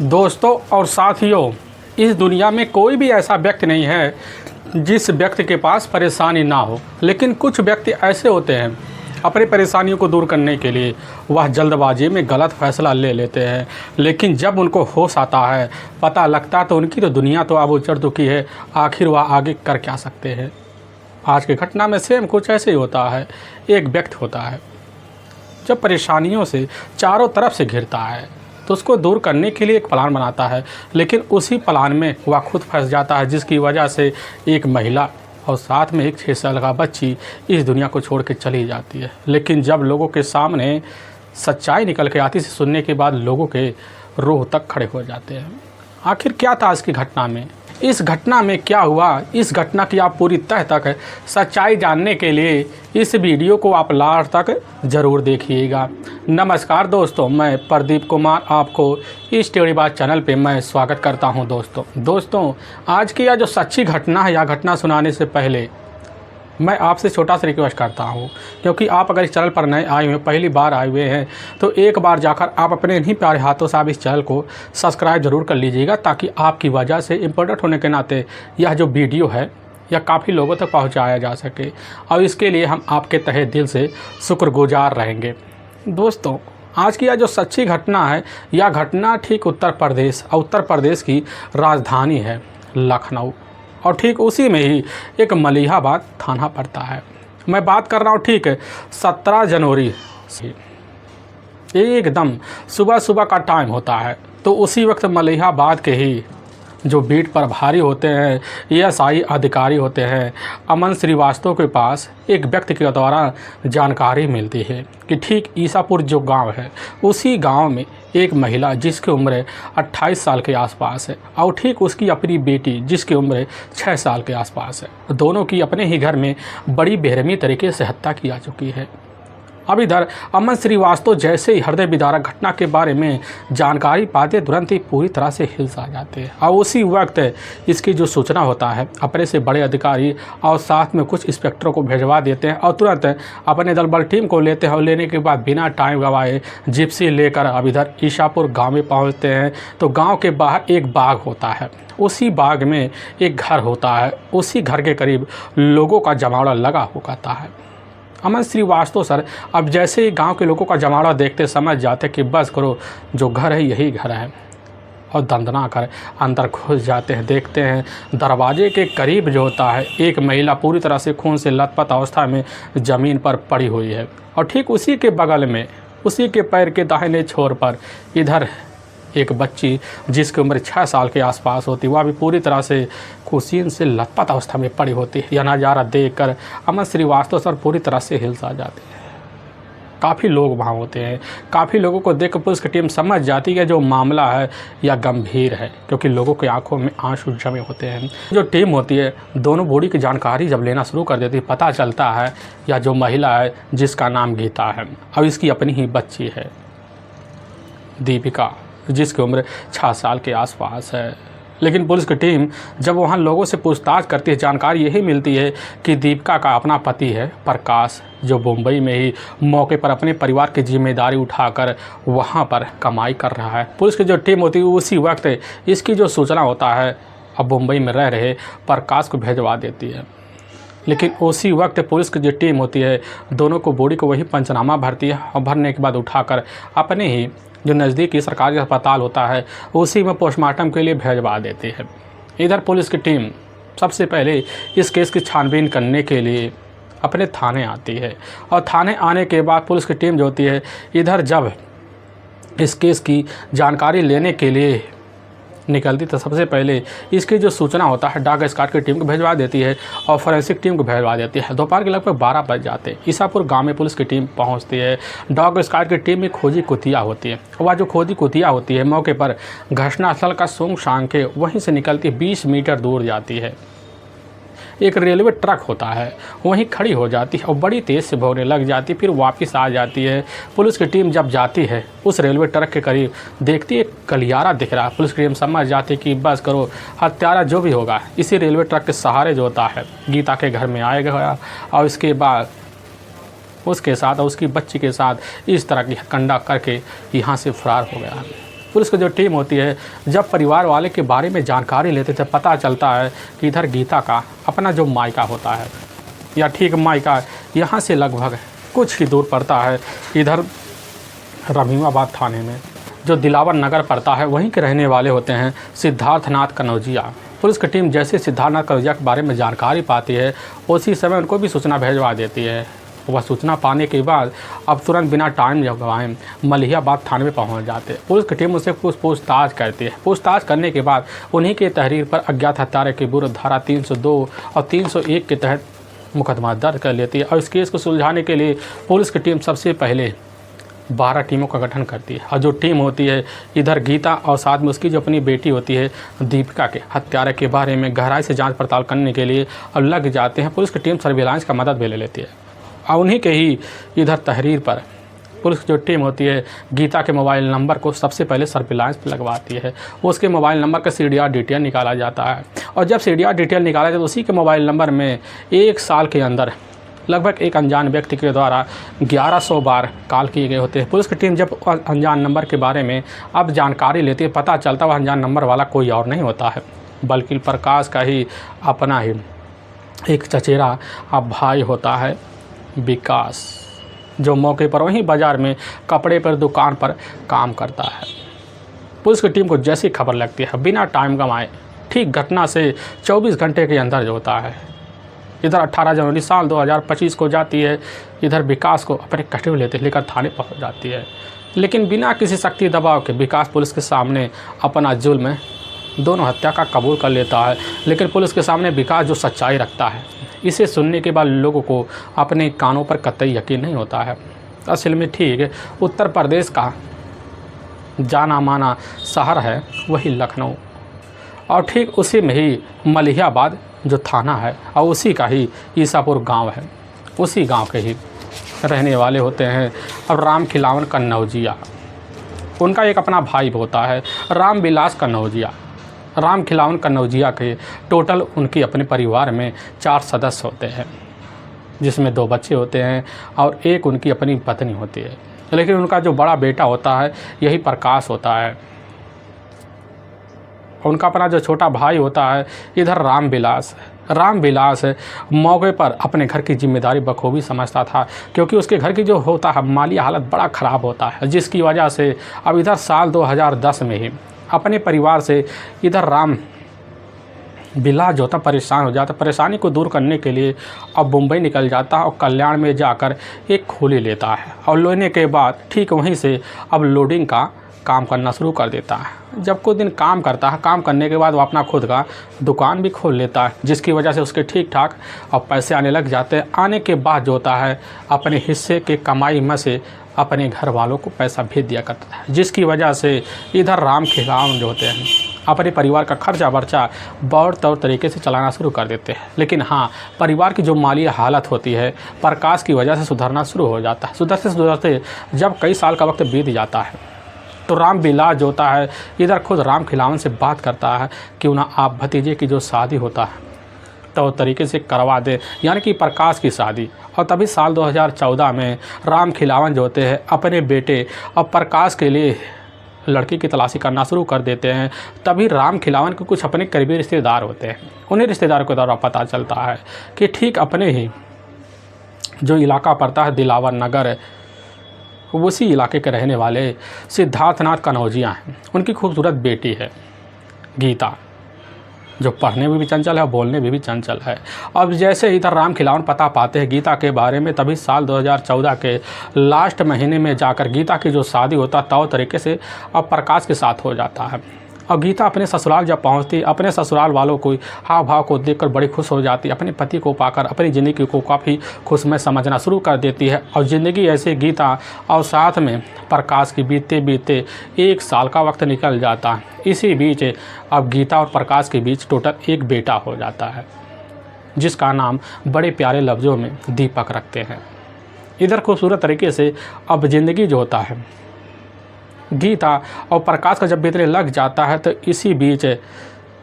दोस्तों और साथियों, इस दुनिया में कोई भी ऐसा व्यक्ति नहीं है जिस व्यक्ति के पास परेशानी ना हो। लेकिन कुछ व्यक्ति ऐसे होते हैं, अपनी परेशानियों को दूर करने के लिए वह जल्दबाजी में गलत फैसला ले लेते हैं। लेकिन जब उनको होश आता है, पता लगता तो उनकी तो दुनिया तो अब उजड़ चुकी है। आखिर वह आगे कर क्या सकते हैं। आज की घटना में सेम कुछ ऐसे ही होता है। एक व्यक्ति होता है जब परेशानियों से चारों तरफ से घिरता है तो उसको दूर करने के लिए एक प्लान बनाता है, लेकिन उसी प्लान में वह खुद फंस जाता है, जिसकी वजह से एक महिला और साथ में एक 6 साल का बच्ची इस दुनिया को छोड़ के चली जाती है। लेकिन जब लोगों के सामने सच्चाई निकल के आती, से सुनने के बाद लोगों के रूह तक खड़े हो जाते हैं। आखिर क्या था इसकी घटना में, इस घटना में क्या हुआ, इस घटना की आप पूरी तह तक सच्चाई जानने के लिए इस वीडियो को आप लास्ट तक ज़रूर देखिएगा। नमस्कार दोस्तों, मैं प्रदीप कुमार आपको इस स्टोरीबाज चैनल पे मैं स्वागत करता हूं। दोस्तों आज की यह जो सच्ची घटना है, यह घटना सुनाने से पहले मैं आपसे छोटा सा रिक्वेस्ट करता हूं, क्योंकि आप अगर इस चैनल पर नए आए हुए, पहली बार आए हुए हैं, तो एक बार जाकर आप अपने इन्हीं प्यारे हाथों से आप इस चैनल को सब्सक्राइब ज़रूर कर लीजिएगा, ताकि आपकी वजह से इम्पोर्टेंट होने के नाते यह जो वीडियो है यह काफ़ी लोगों तक पहुंचाया जा सके, और इसके लिए हम आपके तहे दिल से शुक्रगुजार रहेंगे। दोस्तों आज की यह जो सच्ची घटना है, यह घटना ठीक उत्तर प्रदेश की राजधानी है लखनऊ, और ठीक उसी में ही एक मलिहाबाद थाना पड़ता है। मैं बात कर रहा हूँ ठीक 17 जनवरी से। एकदम सुबह का टाइम होता है, तो उसी वक्त मलिहाबाद के ही जो बीट पर भारी होते हैं, एएसआई अधिकारी होते हैं, अमन श्रीवास्तव के पास एक व्यक्ति के द्वारा जानकारी मिलती है कि ठीक ईसापुर जो गांव है, उसी गांव में एक महिला जिसकी उम्र 28 साल के आसपास है, और ठीक उसकी अपनी बेटी जिसकी उम्र 6 साल के आसपास है, दोनों की अपने ही घर में बड़ी बेरहमी तरीके से हत्या की जा चुकी है। अब इधर अमन श्रीवास्तव जैसे ही हृदय विदारक घटना के बारे में जानकारी पाते तुरंत ही पूरी तरह से हिलस आ जाते हैं, और उसी वक्त इसकी जो सूचना होता है अपने से बड़े अधिकारी और साथ में कुछ इंस्पेक्टरों को भेजवा देते हैं, और तुरंत अपने दल बल टीम को लेते हैं, और लेने के बाद बिना टाइम गवाए जिप्सी लेकर अब इधर ईसापुर गाँव में पहुँचते हैं। तो गाँव के बाहर एक बाग होता है, उसी बाग में एक घर होता है, उसी घर के करीब लोगों का जमावड़ा लगा होता है। अमन श्रीवास्तव सर अब जैसे ही गांव के लोगों का जमावड़ा देखते समझ जाते कि बस करो, जो घर है यही घर है, और दंदना कर अंदर घुस जाते हैं। देखते हैं दरवाजे के करीब जो होता है एक महिला पूरी तरह से खून से लथपथ अवस्था में ज़मीन पर पड़ी हुई है, और ठीक उसी के बगल में, उसी के पैर के दाहिने छोर पर इधर एक बच्ची जिसकी उम्र 6 साल के आसपास होती, वह भी पूरी तरह से खुशीन से लथपथ अवस्था में पड़ी होती है। यह नज़ारा देखकर अमन श्रीवास्तव सर पूरी तरह से हिलस आ जाते हैं। काफ़ी लोग वहाँ होते हैं, काफ़ी लोगों को देख पुलिस की टीम समझ जाती है जो मामला है यह गंभीर है, क्योंकि लोगों की आंखों में आंसू जमे होते हैं। जो टीम होती है दोनों बॉडी की जानकारी जब लेना शुरू कर देती है, पता चलता है यह जो महिला है जिसका नाम गीता है, अब इसकी अपनी ही बच्ची है दीपिका, जिसकी उम्र 6 साल के आसपास है। लेकिन पुलिस की टीम जब वहाँ लोगों से पूछताछ करती है, जानकारी यही मिलती है कि दीपिका का अपना पति है प्रकाश, जो मुंबई में ही मौके पर अपने परिवार की जिम्मेदारी उठाकर वहाँ पर कमाई कर रहा है। पुलिस की जो टीम होती है उसी वक्त इसकी जो सूचना होता है अब मुंबई में रह रहे प्रकाश को भेजवा देती है। लेकिन उसी वक्त पुलिस की जो टीम होती है दोनों को बॉडी को वही पंचनामा भरती है, और भरने के बाद उठाकर अपने ही जो नज़दीकी सरकारी अस्पताल होता है उसी में पोस्टमार्टम के लिए भेजवा देती है। इधर पुलिस की टीम सबसे पहले इस केस की छानबीन करने के लिए अपने थाने आती है, और थाने आने के बाद पुलिस की टीम जो होती है इधर जब इस केस की जानकारी लेने के लिए निकलती तो सबसे पहले इसकी जो सूचना होता है डॉग स्क्वाड की टीम को भेजवा देती है, और फोरेंसिक टीम को भेजवा देती है। दोपहर के लगभग 12 बज जाते हैं। ईसापुर गांव में पुलिस की टीम पहुंचती है। डॉग स्क्वाड की टीम में खोजी कुतिया होती है, वह जो खोजी कुतिया होती है मौके पर घटनास्थल का सूंघ के वहीं से निकलती 20 मीटर दूर जाती है। एक रेलवे ट्रक होता है वहीं खड़ी हो जाती है और बड़ी तेज़ से भौंकने लग जाती, फिर वापस आ जाती है। पुलिस की टीम जब जाती है उस रेलवे ट्रक के करीब, देखती है गलियारा दिख रहा है। पुलिस की टीम समझ जाती है कि बस करो, हत्यारा जो भी होगा इसी रेलवे ट्रक के सहारे जो होता है गीता के घर में आएगा, और इसके बाद उसके साथ और उसकी बच्ची के साथ इस तरह की कंडा करके यहाँ से फरार हो गया। पुलिस की जो टीम होती है, जब परिवार वाले के बारे में जानकारी लेते थे, पता चलता है कि इधर गीता का अपना जो मायका होता है, या ठीक मायका यहाँ से लगभग कुछ ही दूर पड़ता है, इधर रहीमाबाद थाने में जो दिलावर नगर पड़ता है, वहीं के रहने वाले होते हैं सिद्धार्थनाथ कनौजिया। पुलिस की टीम जैसे सिद्धार्थनाथ कनौजिया के बारे में जानकारी पाती है, उसी समय उनको भी सूचना भेजवा देती है। वह सूचना पाने के बाद अब तुरंत बिना टाइम गंवाए मलिहाबाद थाने में पहुंच जाते हैं। पुलिस की टीम उससे पूछताछ करती है। पूछताछ करने के बाद उन्हीं के तहरीर पर अज्ञात हत्यारे के विरुद्ध धारा 302 और 301 के तहत मुकदमा दर्ज कर लेती है। और इस केस को सुलझाने के लिए पुलिस की टीम सबसे पहले 12 टीमों का गठन करती है। और जो टीम होती है, इधर गीता और साथ में उसकी जो अपनी बेटी होती है दीपिका के हत्यारे के बारे में गहराई से जांच पड़ताल करने के लिए और लग जाते हैं। पुलिस की टीम सर्विलांस का मदद भी ले लेती है। और उन्हीं के ही इधर तहरीर पर पुलिस की जो टीम होती है, गीता के मोबाइल नंबर को सबसे पहले सर्विलांस पर लगवाती है। उसके मोबाइल नंबर का CDR डिटेल निकाला जाता है। और जब CDR डिटेल निकाला जाता है तो उसी के मोबाइल नंबर में 1 साल के अंदर लगभग एक अनजान व्यक्ति के द्वारा 1100 बार कॉल किए गए होते हैं। पुलिस की टीम जब अनजान नंबर के बारे में अब जानकारी लेती है, पता चलता वह अनजान नंबर वाला कोई और नहीं होता है, बल्कि प्रकाश का ही अपना ही एक चचेरा अब भाई होता है विकास, जो मौके पर वहीं बाज़ार में कपड़े पर दुकान पर काम करता है। पुलिस की टीम को जैसी खबर लगती है, बिना टाइम गंवाए ठीक घटना से 24 घंटे के अंदर जो होता है, इधर 18 जनवरी साल 2025 को जाती है। इधर विकास को अपने कस्टडी लेते लेकर थाने पहुंच जाती है। लेकिन बिना किसी शक्ति दबाव के विकास पुलिस के सामने अपना जुल्म दोनों हत्या का कबूल कर लेता है। लेकिन पुलिस के सामने विकास जो सच्चाई रखता है, इसे सुनने के बाद लोगों को अपने कानों पर कतई यकीन नहीं होता है। असल में ठीक उत्तर प्रदेश का जाना माना शहर है वही लखनऊ, और ठीक उसी में ही मलिहाबाद जो थाना है और उसी का ही ईसापुर गांव है। उसी गांव के ही रहने वाले होते हैं और राम खिलावन कन्नौजिया। उनका एक अपना भाई होता है राम विलास कन्नौजिया। राम खिलावन कन्नौजिया के टोटल उनके अपने परिवार में 4 सदस्य होते हैं, जिसमें 2 बच्चे होते हैं और एक उनकी अपनी पत्नी होती है। लेकिन उनका जो बड़ा बेटा होता है यही प्रकाश होता है। उनका अपना जो छोटा भाई होता है इधर राम विलास मौके पर अपने घर की जिम्मेदारी बखूबी समझता था, क्योंकि उसके घर की जो होता है माली हालत बड़ा ख़राब होता है, जिसकी वजह से अब इधर साल 2010 में ही अपने परिवार से इधर राम विलास जो था परेशान हो जाता। परेशानी को दूर करने के लिए अब मुंबई निकल जाता है और कल्याण में जाकर एक खोली लेता है। और लेने के बाद ठीक वहीं से अब लोडिंग का काम करना शुरू कर देता है। जब कुछ दिन काम करता है, काम करने के बाद वो अपना खुद का दुकान भी खोल लेता है, जिसकी वजह से उसके ठीक ठाक अब पैसे आने लग जाते हैं। आने के बाद जो होता है अपने हिस्से के कमाई में से अपने घर वालों को पैसा भेज दिया करता है, जिसकी वजह से इधर राम खिलावन जो होते हैं अपने परिवार का खर्चा वर्चा बहुत तौर तरीके से चलाना शुरू कर देते हैं। लेकिन हाँ, परिवार की जो माली हालत होती है प्रकाश की वजह से सुधरना शुरू हो जाता है। सुधरते जब कई साल का वक्त बीत जाता है तो राम विलास जो होता है इधर खुद राम खिलावन से बात करता है, क्यों ना आप भतीजे की जो शादी होता है तो तरीके से करवा दे, यानी कि प्रकाश की शादी। और तभी साल 2014 में राम खिलावन जो होते हैं अपने बेटे और प्रकाश के लिए लड़की की तलाशी करना शुरू कर देते हैं। तभी राम खिलावन के कुछ अपने करीबी रिश्तेदार होते हैं, उन्हीं रिश्तेदारों के द्वारा पता चलता है कि ठीक अपने ही जो इलाका पड़ता है दिलावर नगर, उसी इलाके के रहने वाले सिद्धार्थनाथ कनौजिया हैं। उनकी खूबसूरत बेटी है गीता, जो पढ़ने में भी चंचल है और बोलने में भी चंचल है। अब जैसे इधर राम खिलावन पता पाते हैं गीता के बारे में, तभी साल 2014 के लास्ट महीने में जाकर गीता की जो शादी होता तौ तरीके से अब प्रकाश के साथ हो जाता है। और गीता अपने ससुराल जब पहुंचती, अपने ससुराल वालों को हाव भाव को देखकर बड़ी खुश हो जाती, अपने पति को पाकर अपनी ज़िंदगी को काफ़ी खुशमय समझना शुरू कर देती है। और ज़िंदगी ऐसे गीता और साथ में प्रकाश की बीतते बीतते 1 साल का वक्त निकल जाता है। इसी बीच अब गीता और प्रकाश के बीच टोटल एक बेटा हो जाता है, जिसका नाम बड़े प्यारे लफ्ज़ों में दीपक रखते हैं। इधर खूबसूरत तरीके से अब ज़िंदगी जो होता है गीता और प्रकाश का जब बीतने लग जाता है तो इसी बीच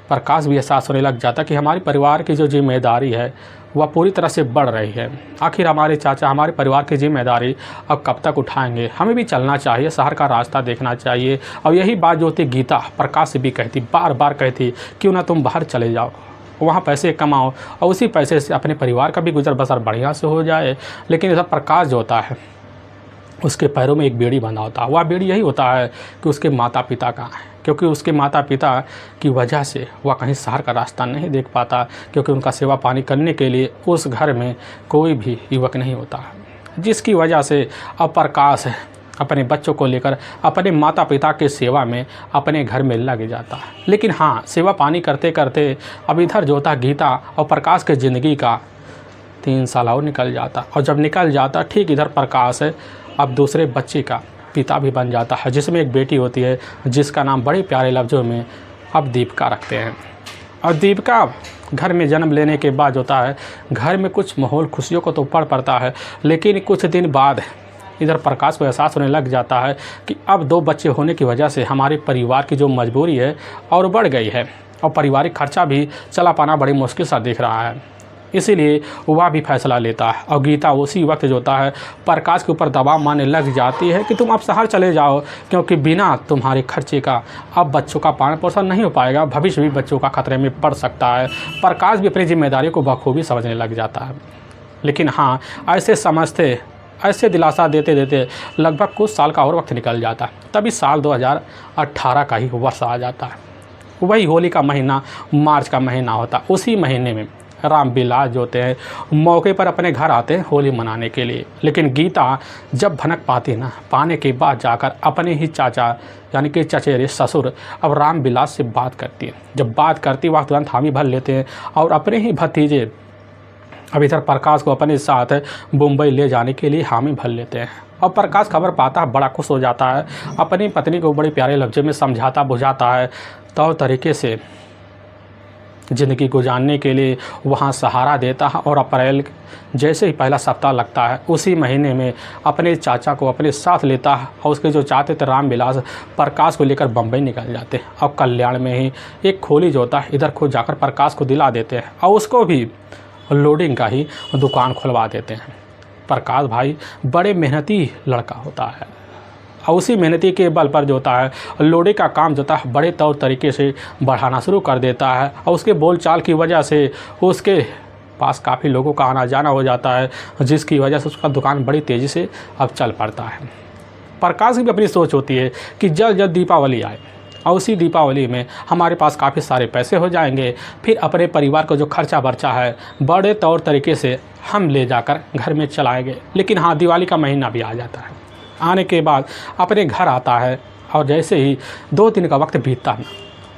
प्रकाश भी एहसास होने लग जाता है कि हमारी परिवार की जो जिम्मेदारी है वह पूरी तरह से बढ़ रही है। आखिर हमारे चाचा हमारे परिवार की जिम्मेदारी अब कब तक उठाएंगे? हमें भी चलना चाहिए, शहर का रास्ता देखना चाहिए। और यही बात जो होती गीता प्रकाश से भी कहती, बार बार कहती, क्यों ना तुम बाहर चले जाओ, वहाँ पैसे कमाओ और उसी पैसे से अपने परिवार का भी गुजर बसर बढ़िया से हो जाए। लेकिन ऐसा प्रकाश जो होता है उसके पैरों में एक बेड़ी बंधा होता है। वह बेड़ी यही होता है कि उसके माता पिता कहाँ हैं, क्योंकि उसके माता पिता की वजह से वह कहीं शहर का रास्ता नहीं देख पाता, क्योंकि उनका सेवा पानी करने के लिए उस घर में कोई भी युवक नहीं होता, जिसकी वजह से अब प्रकाश अपने बच्चों को लेकर अपने माता पिता की सेवा में अपने घर में लग जाता है। लेकिन हाँ, सेवा पानी करते करते अब इधर जो होता गीता और प्रकाश की ज़िंदगी का 3 साल और निकल जाता, और जब निकल जाता ठीक इधर प्रकाश अब दूसरे बच्चे का पिता भी बन जाता है, जिसमें एक बेटी होती है जिसका नाम बड़े प्यारे लफ्ज़ों में अब दीपिका रखते हैं। और दीपिका घर में जन्म लेने के बाद होता है घर में कुछ माहौल खुशियों को तो पड़ता है, लेकिन कुछ दिन बाद इधर प्रकाश को एहसास होने लग जाता है कि अब 2 बच्चे होने की वजह से हमारे परिवार की जो मजबूरी है और बढ़ गई है, और पारिवारिक खर्चा भी चला पाना बड़ी मुश्किल सा दिख रहा है। इसीलिए वह भी फैसला लेता है, और गीता उसी वक्त जो होता है प्रकाश के ऊपर दबाव मारने लग जाती है कि तुम अब शहर चले जाओ, क्योंकि बिना तुम्हारे खर्चे का अब बच्चों का पालन पोषण नहीं हो पाएगा, भविष्य भी बच्चों का खतरे में पड़ सकता है। प्रकाश भी अपनी जिम्मेदारी को बखूबी समझने लग जाता है। लेकिन हाँ, ऐसे समझते, ऐसे दिलासा देते देते लगभग कुछ साल का और वक्त निकल जाता है। तभी साल 2018 का ही वर्ष आ जाता है। वही होली का महीना, मार्च का महीना होता। उसी महीने में रामविलास जो होते हैं मौके पर अपने घर आते हैं होली मनाने के लिए। लेकिन गीता जब भनक पाती ना, पाने के बाद जाकर अपने ही चाचा यानी कि चचेरे ससुर अब रामविलास से बात करती है। जब बात करती वह तुरंत हामी भर लेते हैं और अपने ही भतीजे अब इधर प्रकाश को अपने साथ मुंबई ले जाने के लिए हामी भर लेते हैं। और प्रकाश खबर पाता है, बड़ा खुश हो जाता है, अपनी पत्नी को बड़े प्यारे लफ्ज़ों में समझाता बुझाता है, तौर तरीके से ज़िंदगी गुजारने के लिए वहाँ सहारा देता है। और अप्रैल जैसे ही पहला सप्ताह लगता है उसी महीने में अपने चाचा को अपने साथ लेता है, और उसके जो चाहते थे रामविलास प्रकाश को लेकर बम्बई निकल जाते हैं। और कल्याण में ही एक खोली जो होता है इधर खुद जाकर प्रकाश को दिला देते हैं, और उसको भी लोडिंग का ही दुकान खुलवा देते हैं। प्रकाश भाई बड़े मेहनती लड़का होता है, और उसी मेहनती के बल पर जो होता है लोडिंग का काम जो होता है बड़े तौर तरीके से बढ़ाना शुरू कर देता है। और उसके बोलचाल की वजह से उसके पास काफ़ी लोगों का आना जाना हो जाता है, जिसकी वजह से उसका दुकान बड़ी तेज़ी से अब चल पड़ता है। प्रकाश की भी अपनी सोच होती है कि जल्द जल्द दीपावली आए, और उसी दीपावली में हमारे पास काफ़ी सारे पैसे हो जाएंगे, फिर अपने परिवार को जो खर्चा बर्चा है बड़े तौर तरीके से हम ले जाकर घर में चलाएंगे। लेकिन हाँ, दिवाली का महीना भी आ जाता है। आने के बाद अपने घर आता है, और जैसे ही 2 दिन का वक्त बीतता है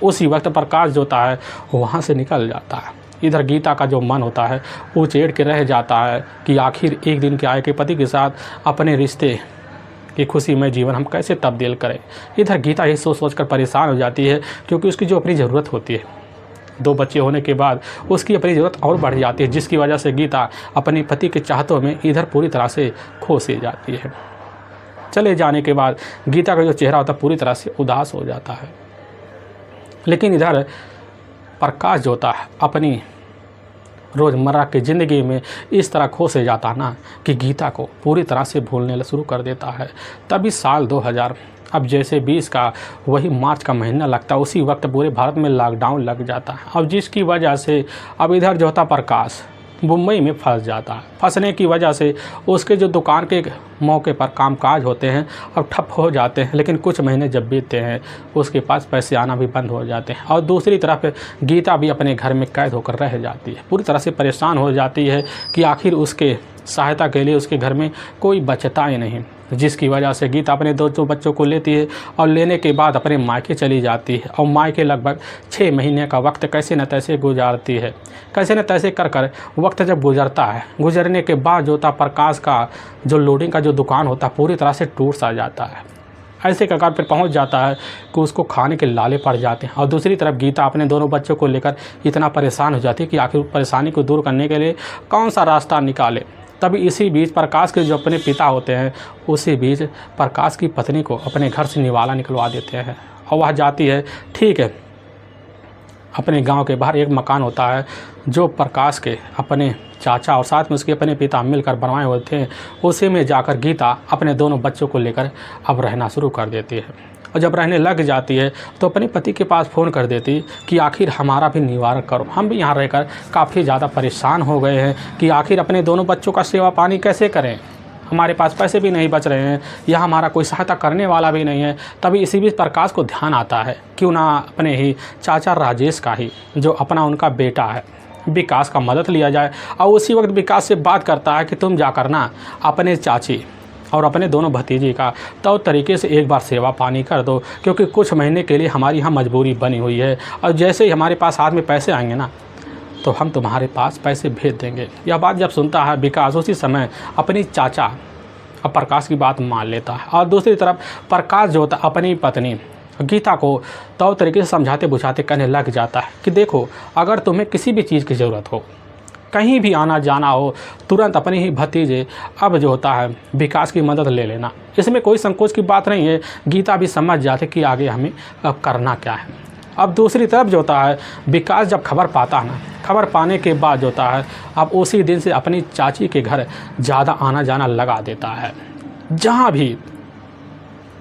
उसी वक्त प्रकाश जो होता है वहाँ से निकल जाता है। इधर गीता का जो मन होता है वो चेड़ के रह जाता है कि आखिर एक दिन के आए के पति के साथ अपने रिश्ते कि खुशी में जीवन हम कैसे तब्दील करें। इधर गीता ये सोच कर परेशान हो जाती है, क्योंकि उसकी जो अपनी ज़रूरत होती है 2 बच्चे होने के बाद उसकी अपनी ज़रूरत और बढ़ जाती है, जिसकी वजह से गीता अपने पति के चाहतों में इधर पूरी तरह से खो सी जाती है। चले जाने के बाद गीता का जो चेहरा होता है पूरी तरह से उदास हो जाता है। लेकिन इधर प्रकाश जो होता है अपनी रोज़मर्रा की ज़िंदगी में इस तरह खो से जाता ना कि गीता को पूरी तरह से भूलने शुरू कर देता है। तभी साल 2000 अब जैसे 20 का वही मार्च का महीना लगता है, उसी वक्त पूरे भारत में लॉकडाउन लग जाता है। अब जिसकी वजह से अब इधर जो होता प्रकाश मुंबई में फंस जाता है। फंसने की वजह से उसके जो दुकान के मौके पर कामकाज होते हैं अब ठप हो जाते हैं। लेकिन कुछ महीने जब बीतते हैं उसके पास पैसे आना भी बंद हो जाते हैं, और दूसरी तरफ गीता भी अपने घर में कैद होकर रह जाती है। पूरी तरह से परेशान हो जाती है कि आखिर उसके सहायता के लिए उसके घर में कोई बचता ही नहीं, जिसकी वजह से गीता अपने 2 बच्चों को लेती है और लेने के बाद अपने मायके चली जाती है। और मायके लगभग 6 महीने का वक्त कैसे न तैसे गुजारती है। कैसे न तैसे कर वक्त जब गुजरता है, गुजरने के बाद जो होता प्रकाश का जो लोडिंग का जो दुकान होता पूरी तरह से टूट सा जाता है। ऐसे कगार पर पहुंच जाता है कि उसको खाने के लाले पड़ जाते हैं। और दूसरी तरफ गीता अपने दोनों बच्चों को लेकर इतना परेशान हो जाती है कि आखिर परेशानी को दूर करने के लिए कौन सा रास्ता निकाले। तभी इसी बीच प्रकाश के जो अपने पिता होते हैं उसी बीच प्रकाश की पत्नी को अपने घर से निवाला निकलवा देते हैं, और वह जाती है। ठीक है, अपने गांव के बाहर एक मकान होता है जो प्रकाश के अपने चाचा और साथ में उसके अपने पिता मिलकर बनवाए हुए थे। उसी में जाकर गीता अपने दोनों बच्चों को लेकर अब रहना शुरू कर देती है। और जब रहने लग जाती है तो अपने पति के पास फ़ोन कर देती कि आखिर हमारा भी निवारण करो, हम भी यहाँ रहकर काफ़ी ज़्यादा परेशान हो गए हैं कि आखिर अपने दोनों बच्चों का सेवा पानी कैसे करें, हमारे पास पैसे भी नहीं बच रहे हैं या हमारा कोई सहायता करने वाला भी नहीं है। तभी इसी बीच प्रकाश को ध्यान आता है क्यों ना अपने ही चाचा राजेश का ही जो अपना उनका बेटा है विकास का मदद लिया जाए। और उसी वक्त विकास से बात करता है कि तुम जाकर ना अपने चाची और अपने दोनों भतीजे का तो तरीके से एक बार सेवा पानी कर दो, क्योंकि कुछ महीने के लिए हमारी यहाँ मजबूरी बनी हुई है और जैसे ही हमारे पास हाथ में पैसे आएंगे ना तो हम तुम्हारे पास पैसे भेज देंगे। यह बात जब सुनता है विकास उसी समय अपनी चाचा और प्रकाश की बात मान लेता है। और दूसरी तरफ प्रकाश जो होता है अपनी पत्नी गीता को तो तरीके से समझाते बुझाते कहने लग जाता है कि देखो, अगर तुम्हें किसी भी चीज़ की ज़रूरत हो, कहीं भी आना जाना हो, तुरंत अपने ही भतीजे अब जो होता है विकास की मदद ले लेना। इसमें कोई संकोच की बात नहीं है। गीता भी समझ जाते कि आगे हमें अब करना क्या है। अब दूसरी तरफ जो होता है विकास जब खबर पाता है ना, खबर पाने के बाद जो होता है अब उसी दिन से अपनी चाची के घर ज़्यादा आना जाना लगा देता है। जहाँ भी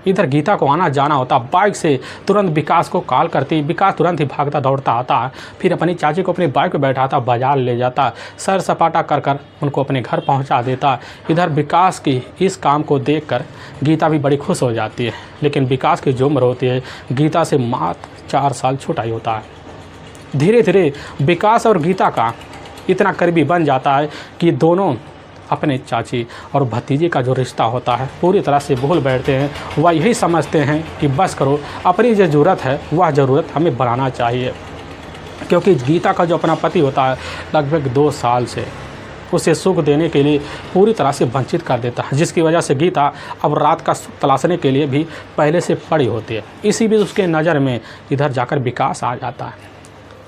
इधर गीता को आना जाना होता बाइक से तुरंत विकास को कॉल करती, विकास तुरंत ही भागता दौड़ता आता, फिर अपनी चाची को अपनी बाइक पे बैठाता, बाजार ले जाता, सर सपाटा कर कर उनको अपने घर पहुंचा देता। इधर विकास की इस काम को देखकर गीता भी बड़ी खुश हो जाती है। लेकिन विकास की जो उम्र होती है गीता से मात्र 4 साल छोटा ही होता है। धीरे धीरे विकास और गीता का इतना करीबी बन जाता है कि दोनों अपने चाची और भतीजे का जो रिश्ता होता है पूरी तरह से भूल बैठते हैं। वह यही समझते हैं कि बस करो, अपनी जो ज़रूरत है वह ज़रूरत हमें बढ़ाना चाहिए। क्योंकि गीता का जो अपना पति होता है लगभग 2 साल से उसे सुख देने के लिए पूरी तरह से वंचित कर देता है, जिसकी वजह से गीता अब रात का सुख तलाशने के लिए भी पहले से पड़ी होती है। इसी बीच उसके नज़र में इधर जाकर विकास आ जाता है।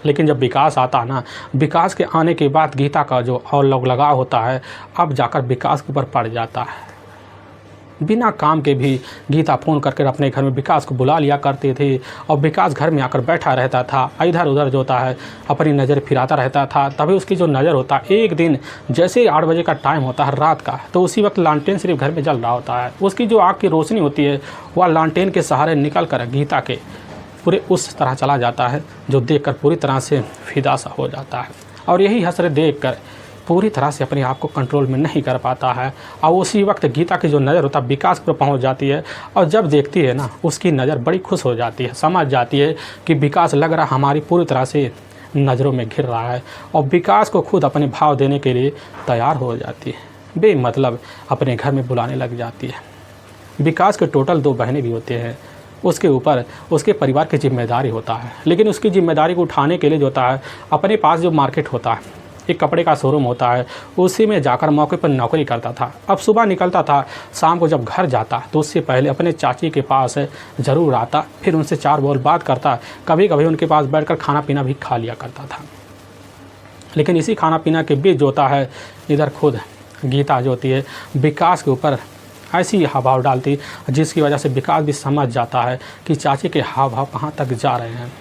लेकिन जब विकास आता ना, विकास के आने के बाद गीता का जो और लोग लगाव होता है अब जाकर विकास के ऊपर पड़ जाता है। बिना काम के भी गीता फ़ोन करके अपने घर में विकास को बुला लिया करते थे और विकास घर में आकर बैठा रहता था, इधर उधर जो होता है अपनी नज़र फिराता रहता था। तभी उसकी जो नज़र होता है एक दिन जैसे ही 8 बजे का टाइम होता है रात का, तो उसी वक्त लालटेन सिर्फ घर में जल रहा होता है। उसकी जो आँख की रोशनी होती है वह लालटेन के सहारे निकल कर गीता के पूरे उस तरह चला जाता है जो देखकर पूरी तरह से फिदा सा हो जाता है। और यही हसरत देखकर पूरी तरह से अपने आप को कंट्रोल में नहीं कर पाता है। और उसी वक्त गीता की जो नज़र होता है विकास पर पहुंच जाती है और जब देखती है ना उसकी नज़र बड़ी खुश हो जाती है, समझ जाती है कि विकास लग रहा हमारी पूरी तरह से नज़रों में घिर रहा है और विकास को खुद अपने भाव देने के लिए तैयार हो जाती है। बेमतलब अपने घर में बुलाने लग जाती है। विकास के टोटल 2 बहनें भी होते हैं, उसके ऊपर उसके परिवार की जिम्मेदारी होता है। लेकिन उसकी जिम्मेदारी को उठाने के लिए जो होता है अपने पास जो मार्केट होता है, एक कपड़े का शोरूम होता है, उसी में जाकर मौके पर नौकरी करता था। अब सुबह निकलता था, शाम को जब घर जाता तो उससे पहले अपने चाची के पास ज़रूर आता, फिर उनसे 4 बोल बात करता, कभी कभी उनके पास बैठकर खाना पीना भी खा लिया करता था। लेकिन इसी खाना पीना के बीच जो होता है इधर खुद गीता जो होती है विकास के ऊपर ऐसी हाव भाव डालती जिसकी वजह से विकास भी समझ जाता है कि चाची के हाव भाव कहाँ तक जा रहे हैं।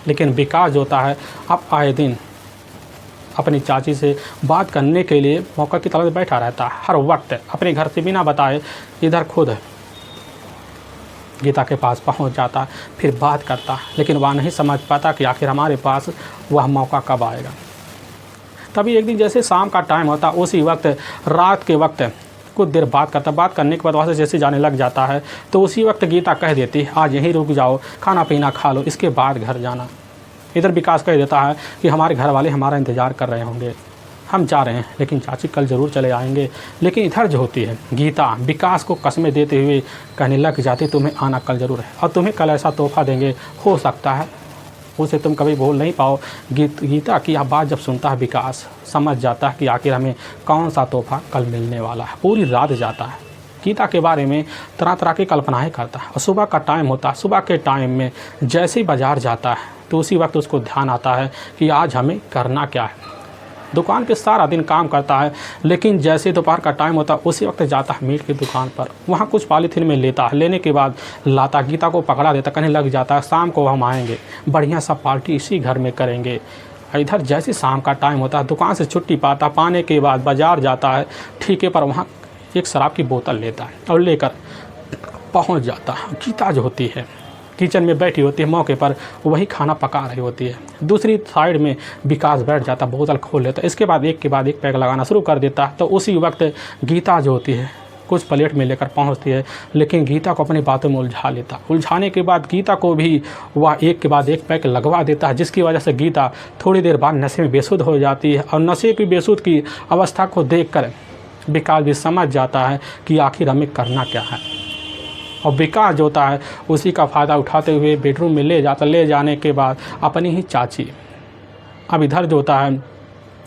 लेकिन विकास जो होता है अब आए दिन अपनी चाची से बात करने के लिए मौका की तलाश बैठा रहता है। हर वक्त अपने घर से बिना बताए इधर खुद गीता के पास पहुंच जाता, फिर बात करता। लेकिन वह नहीं समझ पाता कि आखिर हमारे पास वह मौका कब आएगा। तभी एक दिन जैसे शाम का टाइम होता उसी वक्त रात के वक्त कुछ देर बात करता, बात करने के बाद वहाँ से जैसे जाने लग जाता है तो उसी वक्त गीता कह देती आज यहीं रुक जाओ, खाना पीना खा लो, इसके बाद घर जाना। इधर विकास कह देता है कि हमारे घर वाले हमारा इंतज़ार कर रहे होंगे, हम जा रहे हैं, लेकिन चाची कल ज़रूर चले आएंगे। लेकिन इधर जो होती है गीता विकास को कसमें देते हुए कहने लग जाती तुम्हें आना कल ज़रूर है और तुम्हें कल ऐसा तोहफा देंगे, हो सकता है उसे तुम कभी भूल नहीं पाओ। गीता की यह बात जब सुनता है विकास समझ जाता है कि आखिर हमें कौन सा तोहफा कल मिलने वाला है। पूरी रात जाता है, गीता के बारे में तरह तरह की कल्पनाएं करता है। और सुबह का टाइम होता है, सुबह के टाइम में जैसे ही बाज़ार जाता है तो उसी वक्त उसको ध्यान आता है कि आज हमें करना क्या है। दुकान पे सारा दिन काम करता है, लेकिन जैसे दोपहर का टाइम होता है उसी वक्त जाता है मीट की दुकान पर। वहाँ कुछ पॉलीथीन में लेता है, लेने के बाद लाता, गीता को पकड़ा देता, कहने लग जाता है शाम को हम आएंगे, बढ़िया सा पार्टी इसी घर में करेंगे। इधर जैसे शाम का टाइम होता है दुकान से छुट्टी पाने के बाद बाज़ार जाता है, ठीके पर वहाँ एक शराब की बोतल लेता है और लेकर पहुँच जाता है। गीता जो होती है किचन में बैठी होती है, मौके पर वही खाना पका रही होती है। दूसरी साइड में विकास बैठ जाता, बोतल खोल लेता, इसके बाद एक के बाद एक पैक लगाना शुरू कर देता है। तो उसी वक्त गीता जो होती है कुछ प्लेट में लेकर पहुंचती है, लेकिन गीता को अपनी बातों में उलझा लेता। उलझाने के बाद गीता को भी वह एक के बाद एक पैक लगवा देता है, जिसकी वजह से गीता थोड़ी देर बाद नशे में बेसुध हो जाती है। और नशे की बेसुध की अवस्था को देखकर विकास भी समझ जाता है कि आखिर हमें करना क्या है। और विकास जो होता है उसी का फ़ायदा उठाते हुए बेडरूम में ले जाने के बाद अपनी ही चाची अब इधर जो होता है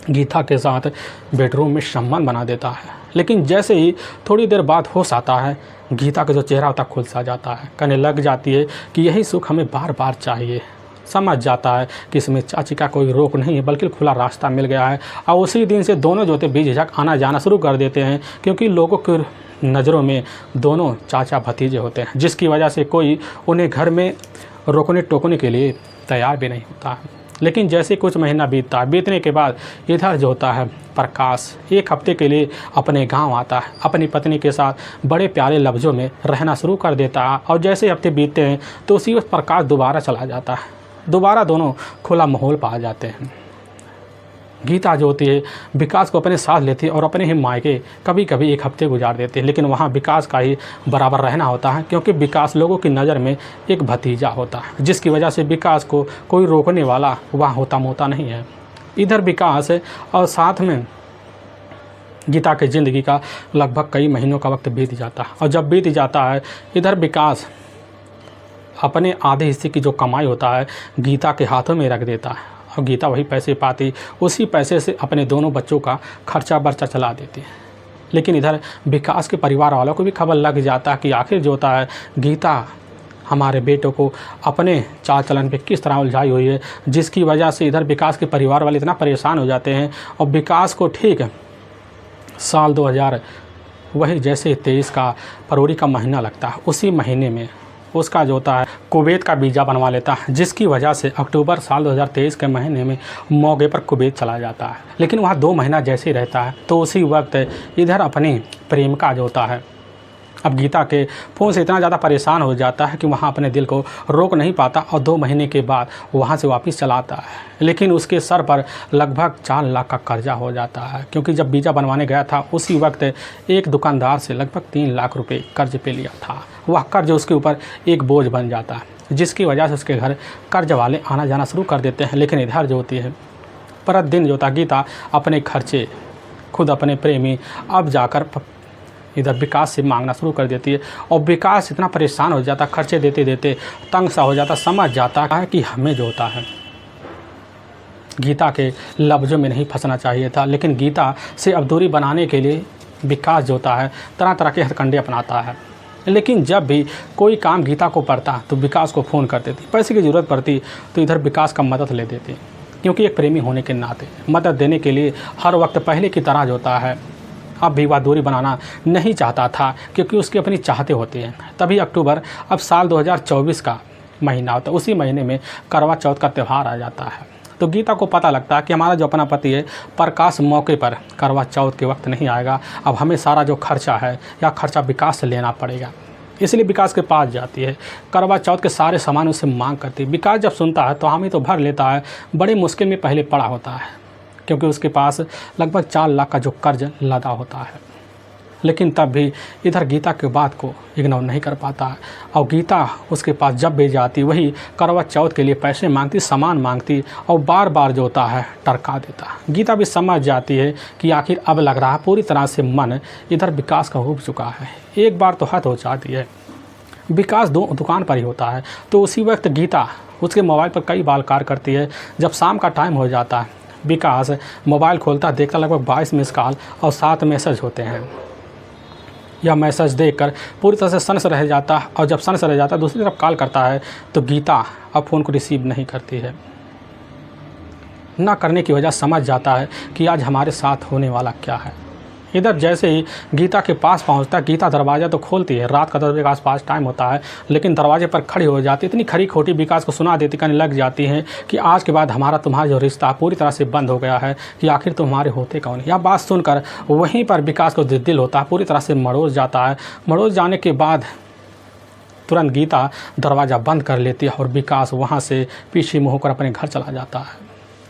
गीता के साथ बेडरूम में संबंध बना देता है। लेकिन जैसे ही थोड़ी देर बाद होश आता है, गीता का जो चेहरा होता है खुल सा जाता है, कहने लग जाती है कि यही सुख हमें बार बार चाहिए। समझ जाता है कि इसमें चाची का कोई रोक नहीं है, बल्कि खुला रास्ता मिल गया है। और उसी दिन से दोनों जो होते बेझिझक आना जाना शुरू कर देते हैं, क्योंकि लोगों की नज़रों में दोनों चाचा भतीजे होते हैं, जिसकी वजह से कोई उन्हें घर में रोकने टोकने के लिए तैयार भी नहीं होता है। लेकिन जैसे कुछ महीना बीतता है, बीतने के बाद इधर जो होता है प्रकाश एक हफ्ते के लिए अपने गांव आता है, अपनी पत्नी के साथ बड़े प्यारे लफ्ज़ों में रहना शुरू कर देता है। और जैसे हफ्ते बीतते हैं तो उसी वक्त प्रकाश दोबारा चला जाता है, दोबारा दोनों खुला माहौल पा जाते हैं। गीता जो होती है विकास को अपने साथ लेती है और अपने ही मायके कभी कभी एक हफ्ते गुजार देते हैं, लेकिन वहाँ विकास का ही बराबर रहना होता है, क्योंकि विकास लोगों की नज़र में एक भतीजा होता है, जिसकी वजह से विकास को कोई रोकने वाला वहाँ होता नहीं है। इधर विकास और साथ में गीता की ज़िंदगी का लगभग कई महीनों का वक्त बीत जाता है। और जब बीत जाता है इधर विकास अपने आधे हिस्से की जो कमाई होता है गीता के हाथों में रख देता है, और गीता वही पैसे पाती, उसी पैसे से अपने दोनों बच्चों का खर्चा बर्चा चला देती है। लेकिन इधर विकास के परिवार वालों को भी खबर लग जाता है कि आखिर जो होता है गीता हमारे बेटों को अपने चाल चलन पे किस तरह उलझाई हुई है, जिसकी वजह से इधर विकास के परिवार वाले इतना परेशान हो जाते हैं। और विकास को ठीक साल 2000 वही जैसे 23 का फरवरी का महीना लगता है, उसी महीने में उसका जो होता है कुवैत का वीज़ा बनवा लेता है, जिसकी वजह से अक्टूबर साल 2023 के महीने में मौके पर कुवैत चला जाता है। लेकिन वहाँ 2 महीना जैसे ही रहता है तो उसी वक्त इधर अपनी प्रेमिका जो होता है अब गीता के फ़ोन से इतना ज़्यादा परेशान हो जाता है कि वहाँ अपने दिल को रोक नहीं पाता और 2 महीने के बाद वहाँ से वापस चला आता है। लेकिन उसके सर पर लगभग 4 लाख का कर्जा हो जाता है, क्योंकि जब वीज़ा बनवाने गया था उसी वक्त एक दुकानदार से लगभग 3 लाख रुपए कर्ज पे लिया था। वह कर्ज उसके ऊपर एक बोझ बन जाता है, जिसकी वजह से उसके घर कर्ज वाले आना जाना शुरू कर देते हैं। लेकिन इधर जो होती है प्रतिदिन जो होता गीता अपने खर्चे खुद अपने प्रेमी अब जाकर इधर विकास से मांगना शुरू कर देती है। और विकास इतना परेशान हो जाता, खर्चे देते देते तंग सा हो जाता, समझ जाता है कि हमें जो होता है गीता के लफ्ज़ों में नहीं फंसना चाहिए था। लेकिन गीता से अब दूरी बनाने के लिए विकास जो होता है तरह तरह के हथकंडे अपनाता है। लेकिन जब भी कोई काम गीता को पड़ता तो विकास को फ़ोन कर देती, पैसे की ज़रूरत पड़ती तो इधर विकास का मदद ले देती, क्योंकि एक प्रेमी होने के नाते मदद देने के लिए हर वक्त पहले की तरह जो होता है अब भी वह दूरी बनाना नहीं चाहता था, क्योंकि उसकी अपनी चाहते होती हैं। तभी अक्टूबर अब साल 2024 का महीना होता है, उसी महीने में करवा चौथ का त्यौहार आ जाता है। तो गीता को पता लगता है कि हमारा जो अपना पति है प्रकाश मौके पर करवा चौथ के वक्त नहीं आएगा, अब हमें सारा जो खर्चा है या खर्चा विकास से लेना पड़ेगा। इसलिए विकास के पास जाती है, करवा चौथ के सारे सामान उससे मांग करती है। विकास जब सुनता है तो हामी तो भर लेता है, बड़े मुश्किल में पहले पड़ा होता है, क्योंकि उसके पास लगभग 4 लाख का जो कर्ज लदा होता है। लेकिन तब भी इधर गीता के बात को इग्नोर नहीं कर पाता है, और गीता उसके पास जब भी जाती वही करवा चौथ के लिए पैसे मांगती, सामान मांगती, और बार बार जो होता है टरका देता। गीता भी समझ जाती है कि आखिर अब लग रहा है पूरी तरह से मन इधर विकास का उब चुका है। एक बार तो हद हो जाती है, विकास दुकान पर ही होता है, तो उसी वक्त गीता उसके मोबाइल पर कई बार कार्य करती है। जब शाम का टाइम हो जाता है विकास मोबाइल खोलता, देखता लगभग 22 मिस कॉल और 7 मैसेज होते हैं। यह मैसेज देखकर पूरी तरह से सनस रह जाता है, और जब सनस रह जाता है दूसरी तरफ कॉल करता है तो गीता अब फ़ोन को रिसीव नहीं करती है। ना करने की वजह समझ जाता है कि आज हमारे साथ होने वाला क्या है। इधर जैसे ही गीता के पास पहुंचता है, गीता दरवाज़ा तो खोलती है, रात का 10 बजे के आसपास टाइम होता है, लेकिन दरवाजे पर खड़ी हो जाती है, इतनी खरी खोटी विकास को सुना देती, कहने लग जाती है कि आज के बाद हमारा तुम्हारा जो रिश्ता पूरी तरह से बंद हो गया है, कि आखिर तुम्हारे होते कौन। यह बात सुनकर वहीं पर विकास को दिल होता है, पूरी तरह से मरोड़ जाता है। मरोड़ जाने के बाद तुरंत गीता दरवाज़ा बंद कर लेती है और विकास वहाँ से पीछे मुँह होकर अपने घर चला जाता है।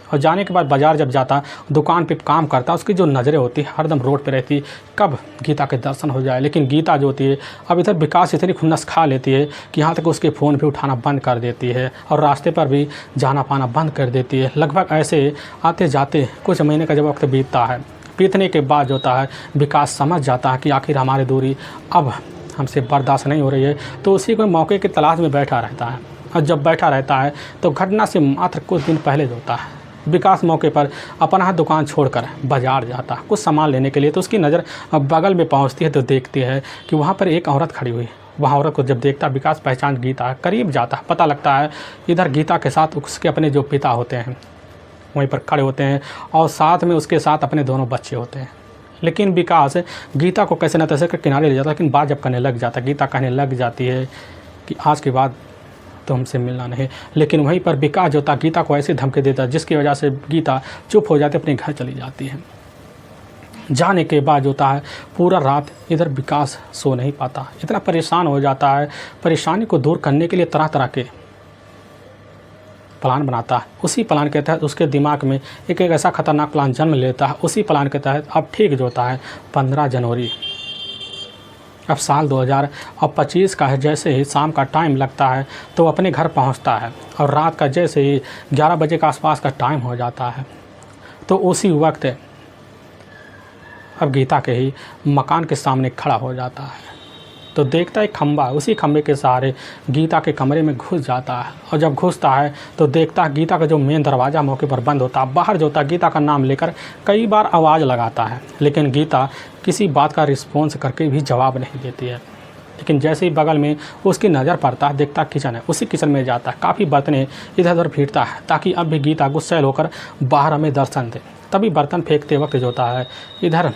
और जाने के बाद बाज़ार जब जाता, दुकान पे काम करता, उसकी जो नज़रें होती है हरदम रोड पे रहती, कब गीता के दर्शन हो जाए। लेकिन गीता जो होती है, अब इधर विकास इतनी खुन्नस खा लेती है कि यहाँ तक उसके फ़ोन भी उठाना बंद कर देती है और रास्ते पर भी जाना पाना बंद कर देती है। लगभग ऐसे आते जाते कुछ महीने का जब वक्त बीतता है, बीतने के बाद जो होता है विकास समझ जाता है कि आखिर हमारी दूरी अब हमसे बर्दाश्त नहीं हो रही है, तो उसी को मौके की तलाश में बैठा रहता है। और जब बैठा रहता है तो घटना से मात्र कुछ दिन पहले जो होता है, विकास मौके पर अपना दुकान छोड़कर बाज़ार जाता कुछ सामान लेने के लिए। तो उसकी नज़र बगल में पहुंचती है तो देखती है कि वहां पर एक औरत खड़ी हुई। वह औरत को जब देखता विकास पहचान गीता, करीब जाता, पता लगता है इधर गीता के साथ उसके अपने जो पिता होते हैं वहीं पर खड़े होते हैं और साथ में उसके साथ अपने दोनों बच्चे होते हैं। लेकिन विकास गीता को कैसे न तैसे कर किनारे ले जाता, लेकिन बात जब करने लग जाता, गीता कहने लग जाती है कि आज के बाद तो हमसे मिलना नहीं। लेकिन वहीं पर विकास जो था गीता को ऐसे धमकी देता जिसकी वजह से गीता चुप हो जाती, अपने घर चली जाती है। जाने के बाद जो होता है पूरा रात इधर विकास सो नहीं पाता, इतना परेशान हो जाता है। परेशानी को दूर करने के लिए तरह तरह के प्लान बनाता है। उसी प्लान के तहत उसके दिमाग में एक ऐसा खतरनाक प्लान जन्म लेता है। उसी प्लान के तहत अब ठीक जो होता है 15 जनवरी, अब साल 2025 का है। जैसे ही शाम का टाइम लगता है तो अपने घर पहुंचता है और रात का जैसे ही 11 बजे के आसपास का टाइम हो जाता है तो उसी वक्त अब गीता के ही मकान के सामने खड़ा हो जाता है। तो देखता है खंबा, उसी खंबे के सहारे गीता के कमरे में घुस जाता है। और जब घुसता है तो देखता है गीता का जो मेन दरवाज़ा मौके पर बंद होता है। बाहर जो होता है गीता का नाम लेकर कई बार आवाज़ लगाता है, लेकिन गीता किसी बात का रिस्पॉन्स करके भी जवाब नहीं देती है। लेकिन जैसे ही बगल में उसकी नज़र पड़ता है, देखता किचन है, उसी किचन में जाता है, काफ़ी बर्तनें इधर उधर फेंकता है ताकि अब भी गीता गुस्सैल होकर बाहर हमें दर्शन दे। तभी बर्तन फेंकते वक्त जो होता है इधर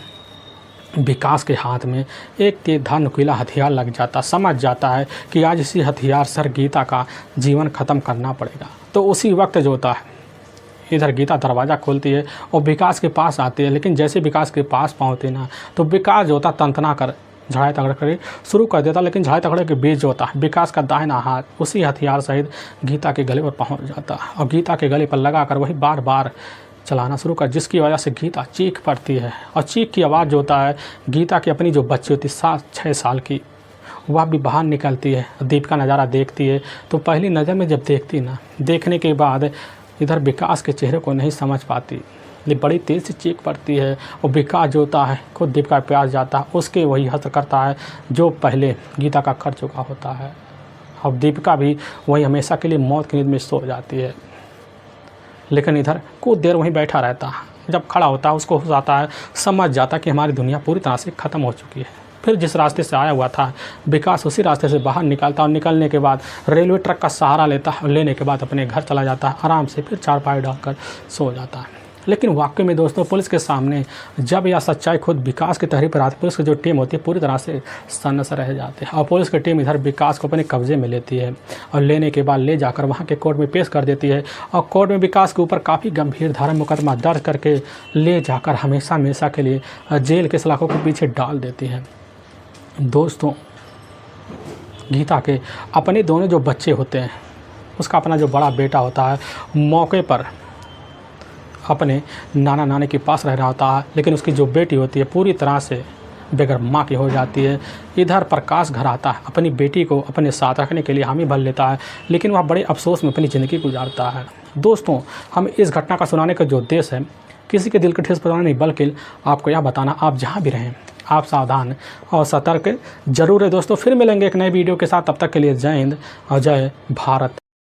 विकास के हाथ में एक तेज धार नुकीला हथियार लग जाता। समझ जाता है कि आज इसी हथियार से गीता का जीवन ख़त्म करना पड़ेगा। तो उसी वक्त जो होता है इधर गीता दरवाज़ा खोलती है और विकास के पास आती है। लेकिन जैसे विकास के पास पहुँचते ना तो विकास जो होता तंतना कर झड़ाई तगड़ कर शुरू कर देता। लेकिन झड़ाई तगड़े के बीच जो होता है विकास का दाहिना हाथ उसी हथियार सहित गीता के गले पर पहुँच जाता और गीता के गले पर लगा कर वही बार बार चलाना शुरू कर, जिसकी वजह से गीता चीख पड़ती है। और चीख की आवाज़ जो होता है गीता की अपनी जो बच्ची होती 7-6 साल की, वह भी बाहर निकलती है, दीप का नज़ारा देखती है। तो पहली नज़र में जब देखती ना, देखने के बाद इधर विकास के चेहरे को नहीं समझ पाती, ये बड़ी तेज़ से चीख पड़ती है। और विकास जो होता है खुद दीप का प्यास जाता है, उसके वही हस्त करता है जो पहले गीता का कर चुका होता है। और दीपिका भी वही हमेशा के लिए मौत की नींद में सो जाती है। लेकिन इधर कुछ देर वहीं बैठा रहता है। जब खड़ा होता है उसको होश आता है, समझ जाता है कि हमारी दुनिया पूरी तरह से ख़त्म हो चुकी है। फिर जिस रास्ते से आया हुआ था विकास उसी रास्ते से बाहर निकलता और निकलने के बाद रेलवे ट्रैक का सहारा लेता और लेने के बाद अपने घर चला जाता है, आराम से फिर चारपाई डालकर सो जाता है। लेकिन वाकई में दोस्तों पुलिस के सामने जब यह सच्चाई खुद विकास की तहरीर पर आती है, पुलिस की जो टीम होती है पूरी तरह से सन्न रह जाते हैं। और पुलिस की टीम इधर विकास को अपने कब्जे में लेती है और लेने के बाद ले जाकर वहाँ के कोर्ट में पेश कर देती है। और कोर्ट में विकास के ऊपर काफ़ी गंभीर धारा मुकदमा दर्ज करके ले जाकर हमेशा हमेशा के लिए जेल के सलाखों के पीछे डाल देती है। दोस्तों गीता के अपने दोनों जो बच्चे होते हैं, उसका अपना जो बड़ा बेटा होता है मौके पर अपने नाना नानी के पास रह रहा होता है, लेकिन उसकी जो बेटी होती है पूरी तरह से बेगर माँ की हो जाती है। इधर प्रकाश घर आता है, अपनी बेटी को अपने साथ रखने के लिए हामी भर लेता है, लेकिन वह बड़े अफसोस में अपनी ज़िंदगी गुजारता है। दोस्तों हम इस घटना का सुनाने का जो उद्देश्य है किसी के दिल को ठेस पहुंचाना नहीं, बल्कि आपको यह बताना आप जहाँ भी रहें आप सावधान और सतर्क जरूर है। दोस्तों फिर मिलेंगे एक नए वीडियो के साथ, तब तक के लिए जय हिंद और जय भारत।